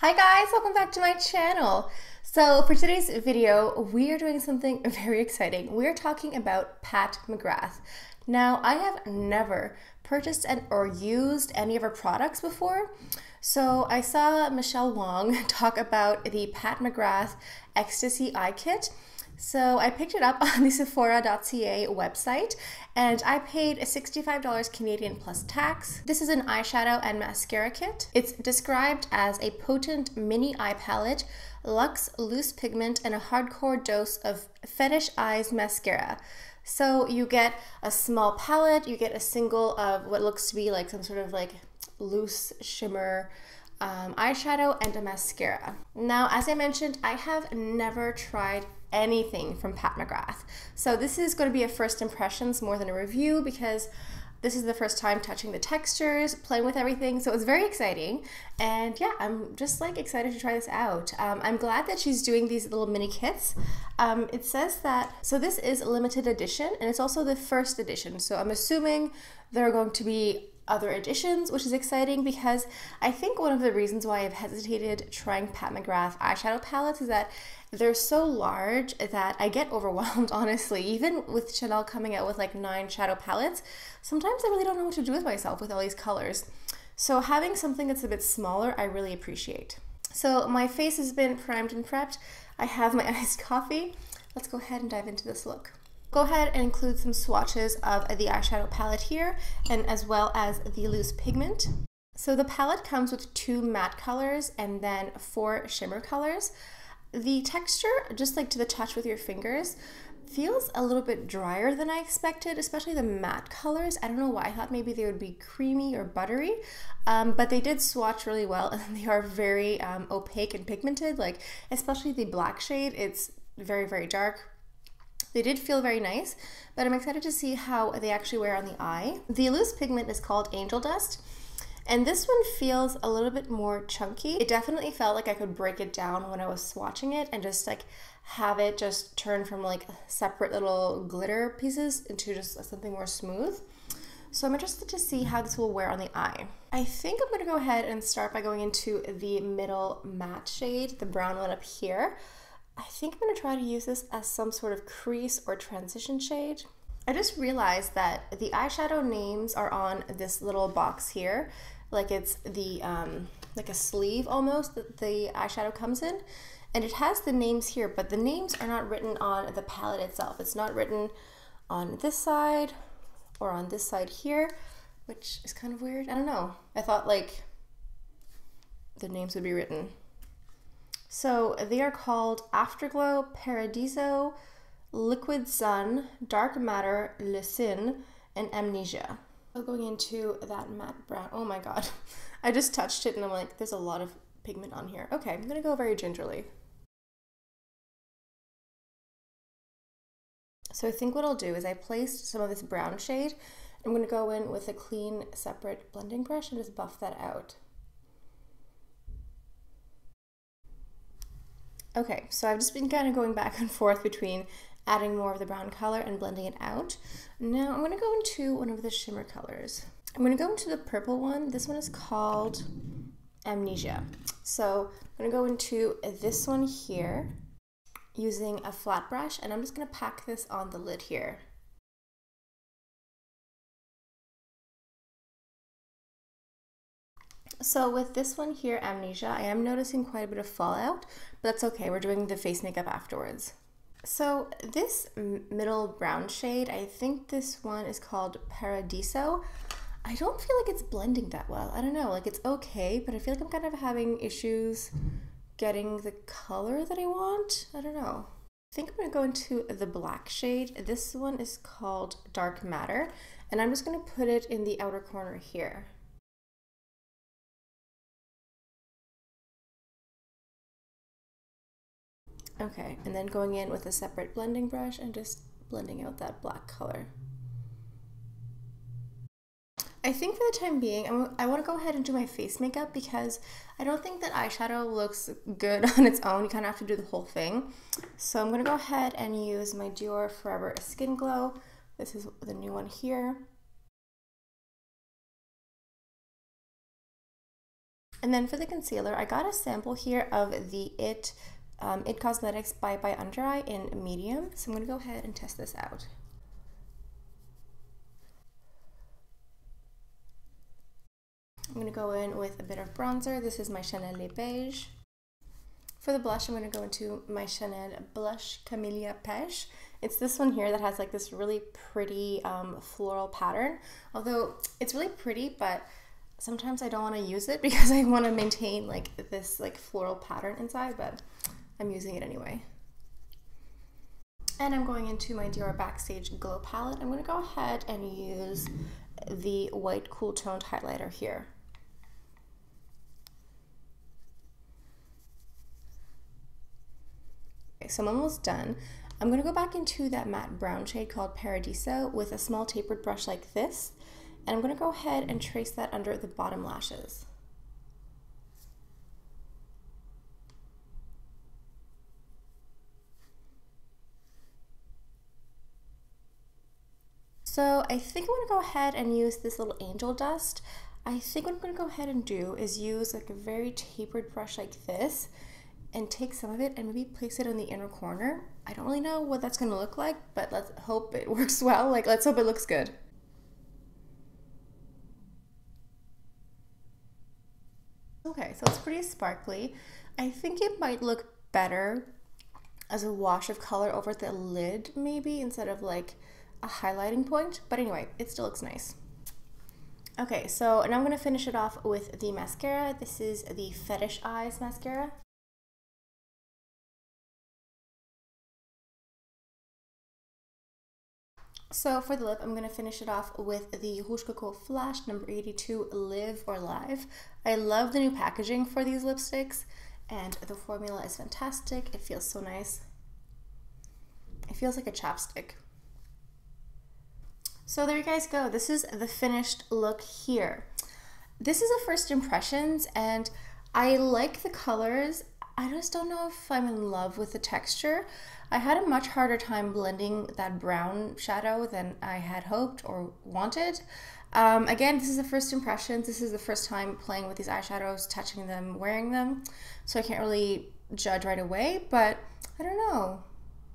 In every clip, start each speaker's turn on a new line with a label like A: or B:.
A: Hi guys, welcome back to my channel. So for today's video, we are doing something very exciting. We're talking about Pat McGrath. Now, I have never purchased or used any of her products before. So I saw Michelle Wong talk about the Pat McGrath Ecstasy Eye Kit. So I picked it up on the Sephora.ca website and I paid $65 Canadian plus tax. This is an eyeshadow and mascara kit. It's described as a potent mini eye palette, luxe loose pigment, and a hardcore dose of fetish eyes mascara. So you get a small palette, you get a single of what looks to be like some sort of like loose shimmer eyeshadow and a mascara. Now, as I mentioned, I have never tried anything from Pat McGrath. So this is going to be a first impressions more than a review because this is the first time touching the textures, playing with everything, so it's very exciting. And yeah, I'm just like excited to try this out. I'm glad that she's doing these little mini kits. It says that, so this is a limited edition and it's also the first edition. So I'm assuming there are going to be other editions, which is exciting because I think one of the reasons why I've hesitated trying Pat McGrath eyeshadow palettes is that they're so large that I get overwhelmed, honestly. Even with Chanel coming out with like 9 shadow palettes, sometimes I really don't know what to do with myself with all these colors. So having something that's a bit smaller, I really appreciate. So my face has been primed and prepped. I have my iced coffee. Let's go ahead and dive into this look. Go ahead and include some swatches of the eyeshadow palette here, and as well as the loose pigment. So the palette comes with 2 matte colors and then 4 shimmer colors. The texture, just like to the touch with your fingers, feels a little bit drier than I expected, especially the matte colors. I don't know why, I thought maybe they would be creamy or buttery, but they did swatch really well and they are very opaque and pigmented, like especially the black shade, it's very, very dark. They did feel very nice, but I'm excited to see how they actually wear on the eye. The loose pigment is called Angel Dust, and this one feels a little bit more chunky. It definitely felt like I could break it down when I was swatching it and just like have it just turn from like separate little glitter pieces into just something more smooth. So I'm interested to see how this will wear on the eye. I think I'm gonna go ahead and start by going into the middle matte shade, the brown one up here. I think I'm going to try to use this as some sort of crease or transition shade. I just realized that the eyeshadow names are on this little box here, like it's the like a sleeve almost that the eyeshadow comes in, and it has the names here, but the names are not written on the palette itself. It's not written on this side or on this side here, which is kind of weird. I don't know. I thought like the names would be written. So they are called Afterglow, Paradiso, Liquid Sun, Dark Matter, Le Sin, and Amnesia. So going into that matte brown, oh my god, I just touched it and I'm like, there's a lot of pigment on here. Okay, I'm gonna go very gingerly. So I think what I'll do is I placed some of this brown shade. I'm gonna go in with a clean, separate blending brush and just buff that out. Okay, so I've just been kind of going back and forth between adding more of the brown color and blending it out. Now I'm going to go into one of the shimmer colors. I'm going to go into the purple one. This one is called Amnesia. So I'm going to go into this one here using a flat brush, and I'm just going to pack this on the lid here. So with this one here, Amnesia, I am noticing quite a bit of fallout, but that's okay, we're doing the face makeup afterwards. So this middle brown shade, I think this one is called Paradiso. I don't feel like it's blending that well. I don't know, like it's okay, but I feel like I'm kind of having issues getting the color that I want. I don't know. I think I'm gonna go into the black shade. This one is called Dark Matter, and I'm just gonna put it in the outer corner here. Okay, and then going in with a separate blending brush and just blending out that black color. I think for the time being, I want to go ahead and do my face makeup because I don't think that eyeshadow looks good on its own. You kind of have to do the whole thing. So I'm going to go ahead and use my Dior Forever Skin Glow. This is the new one here. And then for the concealer, I got a sample here of the It Cosmetics by Under Eye in medium. So I'm going to go ahead and test this out. I'm going to go in with a bit of bronzer. This is my Chanel Les Beiges. For the blush, I'm going to go into my Chanel Blush Camélia Pêche. It's this one here that has like this really pretty floral pattern. Although it's really pretty, but sometimes I don't want to use it because I want to maintain like this like floral pattern inside, but I'm using it anyway. And I'm going into my Dior Backstage Glow Palette. I'm going to go ahead and use the white cool toned highlighter here. Okay, so I'm almost done. I'm going to go back into that matte brown shade called Paradiso with a small tapered brush like this. And I'm going to go ahead and trace that under the bottom lashes. So I think I'm going to go ahead and use this little angel dust. I think what I'm going to go ahead and do is use like a very tapered brush like this and take some of it and maybe place it in the inner corner. I don't really know what that's going to look like, but let's hope it works well. Like, let's hope it looks good. Okay, so it's pretty sparkly. I think it might look better as a wash of color over the lid maybe instead of like a highlighting point, but anyway, it still looks nice. Okay, so now I'm going to finish it off with the mascara. This is the Fetish Eyes mascara. So for the lip, I'm going to finish it off with the Rouge Coco Flash number 82 Live or Live. I love the new packaging for these lipsticks, and the formula is fantastic. It feels so nice. It feels like a chapstick. So there you guys go. This is the finished look here. This is a first impressions, and I like the colors. I just don't know if I'm in love with the texture. I had a much harder time blending that brown shadow than I had hoped or wanted. Again, this is the first impressions. This is the first time playing with these eyeshadows, touching them, wearing them. So I can't really judge right away, but I don't know.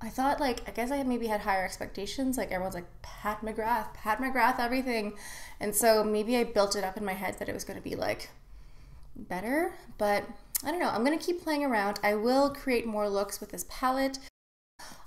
A: I thought like, I guess I maybe had higher expectations. Like everyone's like, Pat McGrath, everything. And so maybe I built it up in my head that it was going to be like better, but I don't know. I'm going to keep playing around. I will create more looks with this palette.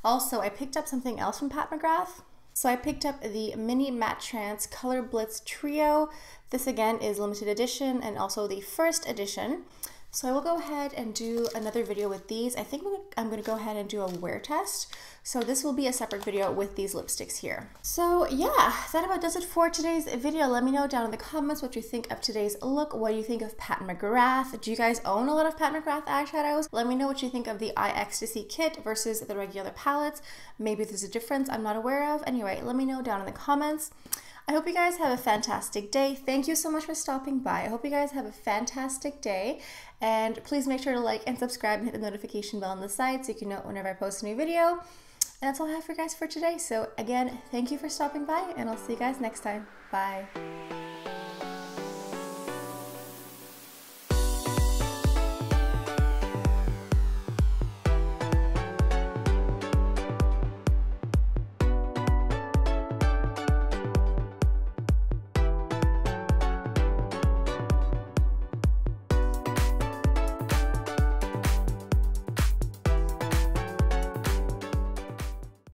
A: Also, I picked up something else from Pat McGrath. So I picked up the Mini Matte Trance Color Blitz Trio. This again is limited edition and also the first edition. So I will go ahead and do another video with these. I think I'm going to go ahead and do a wear test. So this will be a separate video with these lipsticks here. So yeah, that about does it for today's video. Let me know down in the comments what you think of today's look. What do you think of Pat McGrath? Do you guys own a lot of Pat McGrath eyeshadows? Let me know what you think of the Eye Ecstasy kit versus the regular palettes. Maybe there's a difference I'm not aware of. Anyway, let me know down in the comments. I hope you guys have a fantastic day. Thank you so much for stopping by. I hope you guys have a fantastic day. And please make sure to like and subscribe and hit the notification bell on the side so you can know whenever I post a new video. And that's all I have for you guys for today. So again, thank you for stopping by, and I'll see you guys next time. Bye.